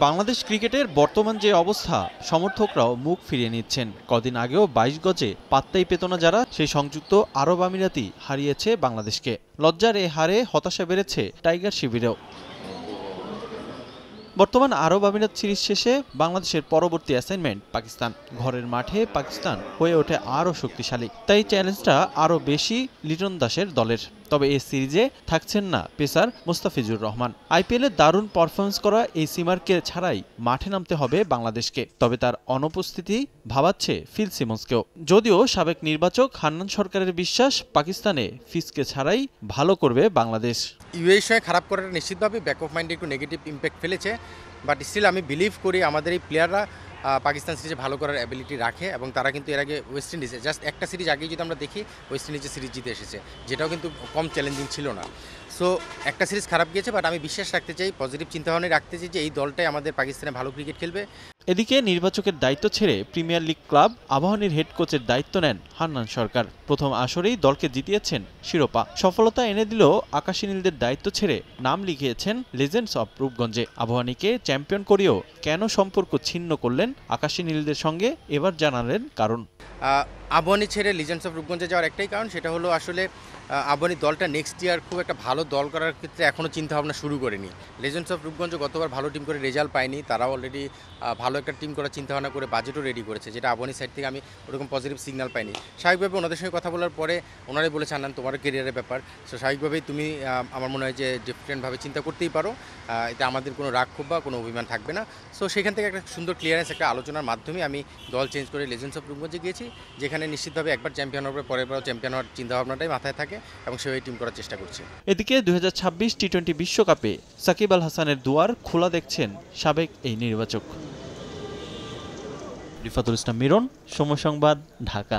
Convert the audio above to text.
বাংলাদেশ ক্রিকেটের বর্তমান যে অবস্থা, সমর্থকরাও মুখ ফিরিয়ে নিচ্ছেন। কদিন আগেও ২২ গজে পাত্তাই পেত না যারা, সেই সংযুক্ত আরব আমিরাতই হারিয়েছে বাংলাদেশকে। লজ্জার এ হারে হতাশা বেড়েছে টাইগার শিবিরেও। বর্তমান আরব আমিরাত সিরিজ শেষে বাংলাদেশের পরবর্তী অ্যাসাইনমেন্ট পাকিস্তান। ঘরের মাঠে পাকিস্তান হয়ে ওঠে আরও শক্তিশালী, তাই চ্যালেঞ্জটা আরও বেশি লিটন দাসের দলের। তবে এই সিরিজে থাকছেন না পেসার মুস্তাফিজুর রহমান। আইপিএলে দারুণ পারফরমেন্স করা এই সিমারকে ছাড়াই মাঠে নামতে হবে বাংলাদেশকে। তবে তার অনুপস্থিতি ভাবাচ্ছে ফিল সিমন্সকেও। যদিও সাবেক নির্বাচক হান্নান সরকারের বিশ্বাস, পাকিস্তানে ফিসকে ছাড়াই ভালো করবে বাংলাদেশ। ইউএর সঙ্গে খারাপ করাটা নিশ্চিতভাবে ব্যাক অফ মাইন্ডে একটু নেগেটিভ ইম্প্যাক্ট ফেলেছে, বাট স্টিল আমি বিলিভ করি আমাদের এই প্লেয়াররা পাকিস্তান সিরিজে ভালো করার অ্যাবিলিটি রাখে, এবং তারা কিন্তু এর আগে ওয়েস্ট ইন্ডিজে জাস্ট একটা সিরিজ আগেই যদি আমরা দেখি, ওয়েস্ট ইন্ডিজের সিরিজ জিতে এসেছে, যেটাও কিন্তু কম চ্যালেঞ্জিং ছিল না। সো একটা সিরিজ খারাপ গিয়েছে, বাট আমি বিশ্বাস রাখতে চাই, পজিটিভ চিন্তাভাবনা রাখতে চাই যে এই দলটাই আমাদের পাকিস্তানে ভালো ক্রিকেট খেলবে। এদিকে নির্বাচকের দায়িত্ব ছেড়ে প্রিমিয়ার লিগ ক্লাব আবাহনীর হেড কোচের দায়িত্ব নেন হান্নান সরকার। প্রথম আসরেই দলকে জিতিয়েছেন শিরোপা। সফলতা এনে দিলেও আকাশী নীলদের দায়িত্ব ছেড়ে নাম লিখিয়েছেন লেজেন্ডস অব রূপগঞ্জে। আবাহনীকে চ্যাম্পিয়ন করেও কেন সম্পর্ক ছিন্ন করলেন আকাশী নীলদের সঙ্গে, এবার জানালেন কারণ। আবাহনী ছেড়ে লিজেন্ডস অফ রূপগঞ্জে যাওয়ার একটাই কারণ, সেটা হলো আসলে আবাহনী দলটা নেক্সট ইয়ার খুব একটা ভালো দল করার ক্ষেত্রে এখনও চিন্তাভাবনা শুরু করেনি। লিজেন্ডস অফ রূপগঞ্জ গতবার ভালো টিম করে রেজাল্ট পায়নি, তারাও অলরেডি ভালো একটা টিম করার চিন্তাভাবনা করে বাজেটও রেডি করেছে, যেটা আবাহনী সাইড থেকে আমি ওরকম পজিটিভ সিগন্যাল পাইনি। স্বাভাবিকভাবে ওনাদের সঙ্গে কথা বলার পরে ওনারাই বলেছে, আন্নান তোমার কেরিয়ারের ব্যাপার, সো স্বাভাবিকভাবেই তুমি আমার মনে হয় যে ডিফারেন্টভাবে চিন্তা করতেই পারো, এতে আমাদের কোনো রাগ ক্ষোভ বা কোনো অভিমান থাকবে না। সো সেখান থেকে একটা সুন্দর ক্লিয়ারেন্স, একটা আলোচনার মাধ্যমে আমি দল চেঞ্জ করে লিজেন্ডস অফ রূপগঞ্জে গিয়েছি, যেখানে নিশ্চিতভাবে একবার চ্যাম্পিয়ন হওয়ার পরে চ্যাম্পিয়ন হওয়ার চিন্তাভাবনাটাই মাথায় থাকে, এবং সেই টিম করার চেষ্টা করছে। এদিকে 2026 টি-20 বিশ্বকাপে সাকিব আল হাসানের দুয়ার খোলা দেখছেন সাবেক এই নির্বাচক। রিফাতুল ইসলাম মিরন, সময় সংবাদ, ঢাকা।